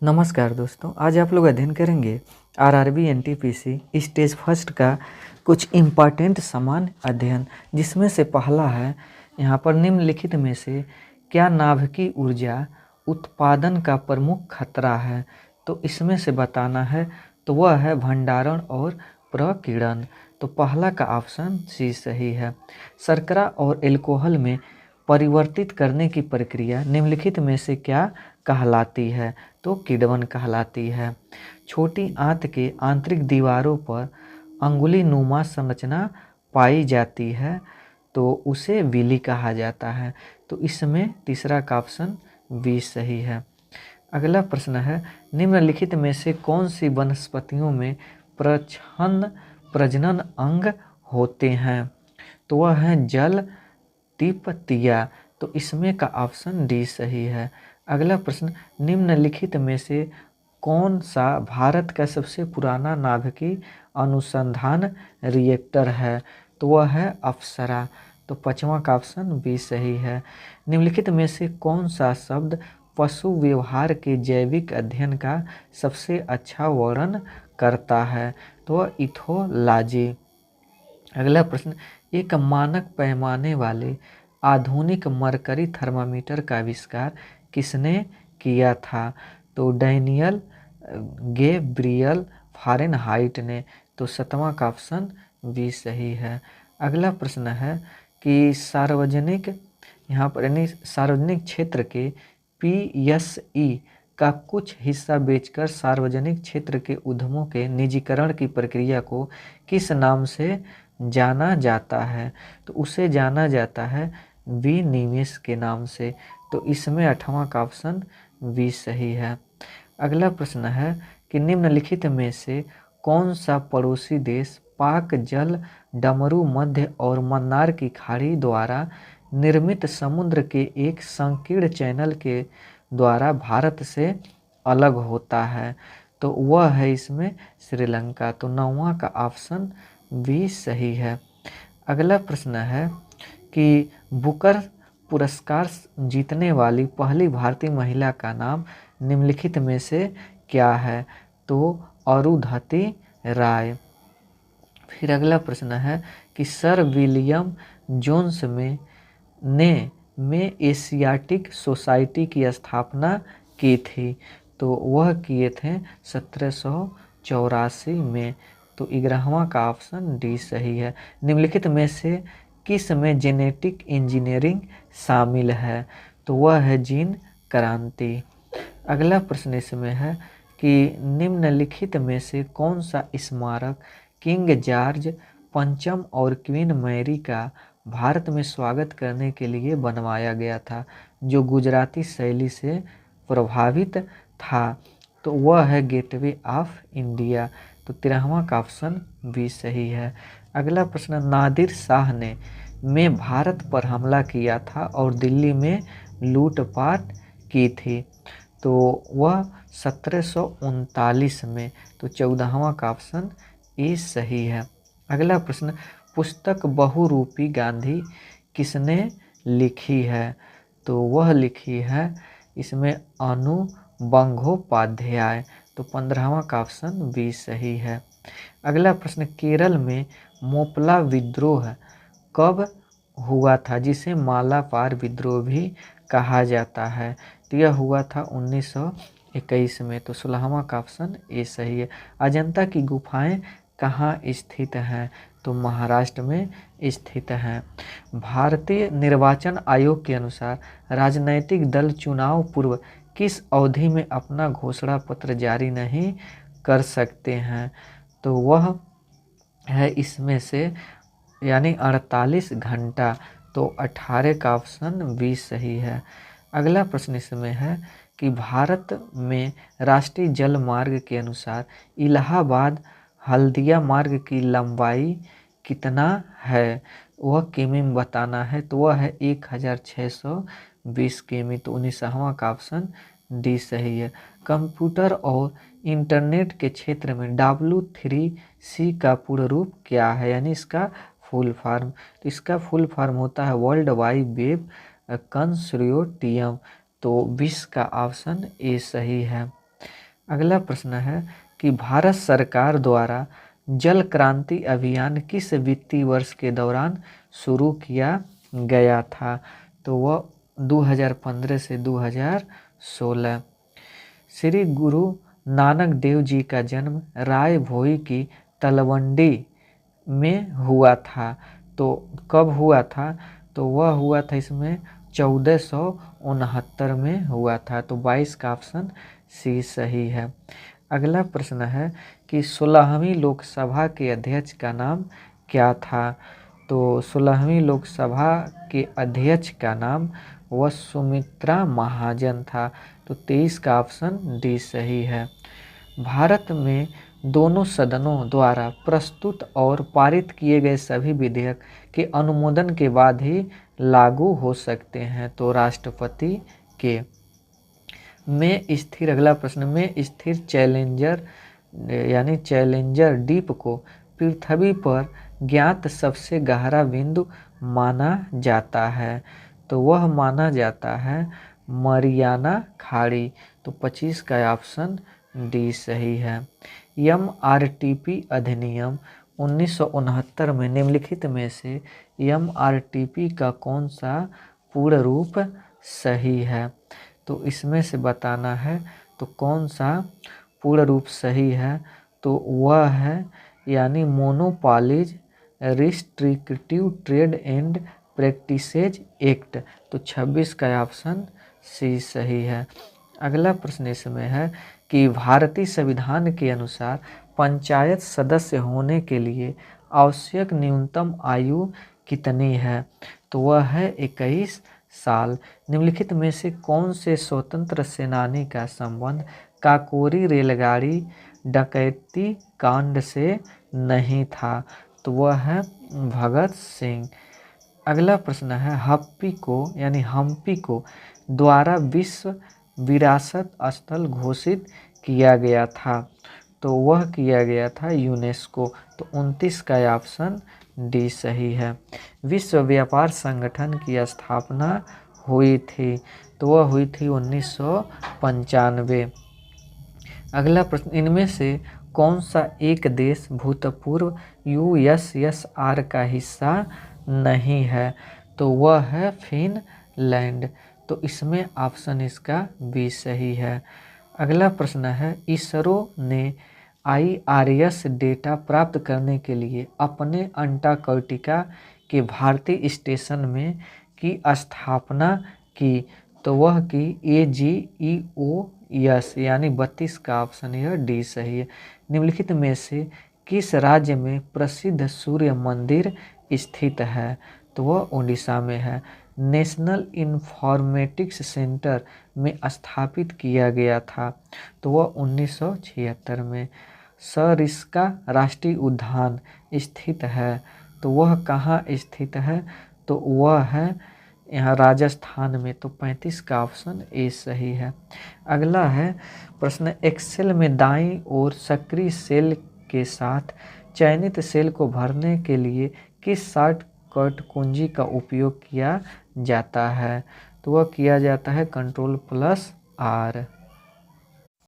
नमस्कार दोस्तों, आज आप लोग अध्ययन करेंगे आरआरबी एनटीपीसी स्टेज फर्स्ट का कुछ इम्पॉर्टेंट सामान्य अध्ययन, जिसमें से पहला है यहाँ पर निम्नलिखित में से क्या नाभिकीय ऊर्जा उत्पादन का प्रमुख खतरा है। तो इसमें से बताना है, तो वह है भंडारण और प्रकीर्णन। तो पहला का ऑप्शन सी सही है। शर्करा और एल्कोहल में परिवर्तित करने की प्रक्रिया निम्नलिखित में से क्या कहलाती है। तो किण्वन कहलाती है। छोटी आंत के आंतरिक दीवारों पर अंगुली नुमा संरचना पाई जाती है, तो उसे विली कहा जाता है। तो इसमें तीसरा का ऑप्शन बी सही है। अगला प्रश्न है, निम्नलिखित में से कौन सी वनस्पतियों में प्रच्छन्न प्रजनन अंग होते हैं। तो वह है जल तिपतिया। तो इसमें का ऑप्शन डी सही है। अगला प्रश्न, निम्नलिखित में से कौन सा भारत का सबसे पुराना नाभिकीय अनुसंधान रिएक्टर है। तो वह है अप्सरा। तो पांचवा का ऑप्शन बी सही है। निम्नलिखित में से कौन सा शब्द पशु व्यवहार के जैविक अध्ययन का सबसे अच्छा वर्णन करता है। तो वह इथोलॉजी। अगला प्रश्न, एक मानक पैमाने वाले आधुनिक मरकरी थर्मामीटर का आविष्कार किसने किया था। तो डैनियल गैब्रियल फ़ारेनहाइट ने। तो सातवां का ऑप्शन बी सही है। अगला प्रश्न है कि सार्वजनिक यहाँ पर यानी सार्वजनिक क्षेत्र के पीएसई का कुछ हिस्सा बेचकर सार्वजनिक क्षेत्र के उद्यमों के निजीकरण की प्रक्रिया को किस नाम से जाना जाता है। तो उसे जाना जाता है विनिवेश के नाम से। तो इसमें आठवां का ऑप्शन बी सही है। अगला प्रश्न है कि निम्नलिखित में से कौन सा पड़ोसी देश पाक जल डमरू मध्य और मन्नार की खाड़ी द्वारा निर्मित समुद्र के एक संकीर्ण चैनल के द्वारा भारत से अलग होता है। तो वह है इसमें श्रीलंका। तो नौवां का ऑप्शन बी सही है। अगला प्रश्न है कि बुकर पुरस्कार जीतने वाली पहली भारतीय महिला का नाम निम्नलिखित में से क्या है। तो अरुंधति राय। फिर अगला प्रश्न है कि सर विलियम जोन्स में एशियाटिक सोसाइटी की स्थापना की थी। तो वह किए थे 1784 में। तो 11वां का ऑप्शन डी सही है। निम्नलिखित में से किस में जेनेटिक इंजीनियरिंग शामिल है। तो वह है जीन क्रांति। अगला प्रश्न इसमें है कि निम्नलिखित में से कौन सा स्मारक किंग जॉर्ज पंचम और क्वीन मैरी का भारत में स्वागत करने के लिए बनवाया गया था, जो गुजराती शैली से प्रभावित था। तो वह है गेटवे ऑफ इंडिया। तो 13वां का ऑप्शन बी सही है। अगला प्रश्न, नादिर शाह ने में भारत पर हमला किया था और दिल्ली में लूटपाट की थी। तो वह 1739 में। तो 14वां का ऑप्शन ए सही है। अगला प्रश्न, पुस्तक बहुरूपी गांधी किसने लिखी है। तो वह लिखी है इसमें अनु बंगोपाध्याय। तो 15वां का ऑप्शन बी सही है। अगला प्रश्न, केरल में मोपला विद्रोह कब हुआ था, जिसे मालाबार विद्रोह भी कहा जाता है। तो यह हुआ था 1921 में। तो 16वां का ऑप्शन ए सही है। अजंता की गुफाएं कहाँ स्थित हैं। तो महाराष्ट्र में स्थित हैं। भारतीय निर्वाचन आयोग के अनुसार राजनैतिक दल चुनाव पूर्व किस अवधि में अपना घोषणा पत्र जारी नहीं कर सकते हैं। तो वह है इसमें से यानी 48 घंटा। तो 18 का ऑप्शन बी सही है। अगला प्रश्न इसमें है कि भारत में राष्ट्रीय जल मार्ग के अनुसार इलाहाबाद हल्दिया मार्ग की लंबाई कितना है, वह किमी में बताना है। तो वह है 1620 किमी। तो 19वां का ऑप्शन डी सही है। कंप्यूटर और इंटरनेट के क्षेत्र में W3C का पूर्ण रूप क्या है, यानी इसका फुल फॉर्म। तो इसका फुल फॉर्म होता है वर्ल्ड वाइड वेब कंसोर्टियम। तो 20 का ऑप्शन ए सही है। अगला प्रश्न है कि भारत सरकार द्वारा जल क्रांति अभियान किस वित्तीय वर्ष के दौरान शुरू किया गया था? तो वह 2015 से 2016। श्री गुरु नानक देव जी का जन्म राय भोई की तलवंडी में हुआ था। तो कब हुआ था? तो वह हुआ था इसमें 1469 में हुआ था। तो 22 का ऑप्शन सी सही है। अगला प्रश्न है कि 16वीं लोकसभा के अध्यक्ष का नाम क्या था? तो 16वीं लोकसभा के अध्यक्ष का नाम वह सुमित्रा महाजन था। तो 23 का ऑप्शन डी सही है। भारत में दोनों सदनों द्वारा प्रस्तुत और पारित किए गए सभी विधेयक के अनुमोदन के बाद ही लागू हो सकते हैं। तो राष्ट्रपति के में स्थिर, अगला प्रश्न, में स्थिर चैलेंजर यानी चैलेंजर डीप को पृथ्वी पर ज्ञात सबसे गहरा बिंदु माना जाता है। तो वह माना जाता है मरियाना खाड़ी। तो 25 का ऑप्शन डी सही है। MRTP अधिनियम 1969 में निम्नलिखित में से MRTP का कौन सा पूर्ण रूप सही है? तो इसमें से बताना है तो कौन सा पूर्ण रूप सही है? तो वह है यानी monopolies restrictive trade and practices act. तो 26 का ऑप्शन सी सही है। अगला प्रश्न इसमें है कि भारतीय संविधान के अनुसार पंचायत सदस्य होने के लिए आवश्यक न्यूनतम आयु कितनी है? तो वह है 21 साल। निम्नलिखित में से कौन से स्वतंत्र सेनानी का संबंध काकोरी रेलगाड़ी डकैती कांड से नहीं था? तो वह है भगत सिंह। अगला प्रश्न है हम्पी को द्वारा विश्व विरासत स्थल घोषित किया गया था। तो वह किया गया था यूनेस्को। तो 29 का ऑप्शन डी सही है। विश्व व्यापार संगठन की स्थापना हुई थी। तो वह हुई थी 1995। अगला प्रश्न, इनमें से कौन सा एक देश भूतपूर्व USSR का हिस्सा नहीं है? तो वह है फिनलैंड। तो इसमें ऑप्शन इसका बी सही है। अगला प्रश्न है इसरो ने IRS डेटा प्राप्त करने के लिए अपने अंटार्कटिका के भारतीय स्टेशन में की स्थापना की। तो वह की AGEOS यानी 32 का ऑप्शन यह डी सही है। निम्नलिखित में से किस राज्य में प्रसिद्ध सूर्य मंदिर स्थित है? तो वह उड़ीसा में है। नेशनल इंफॉर्मेटिक्स सेंटर में स्थापित किया गया था। तो वह 1976 में। सरिस्का राष्ट्रीय उद्यान स्थित है। तो वह कहाँ स्थित है? तो वह है यहाँ राजस्थान में। तो 35 का ऑप्शन ए सही है। अगला है प्रश्न, एक्सेल में दाईं ओर सक्रिय सेल के साथ चयनित सेल को भरने के लिए किस शॉर्टकट कुंजी का उपयोग किया जाता है? तो वह किया जाता है Ctrl+R।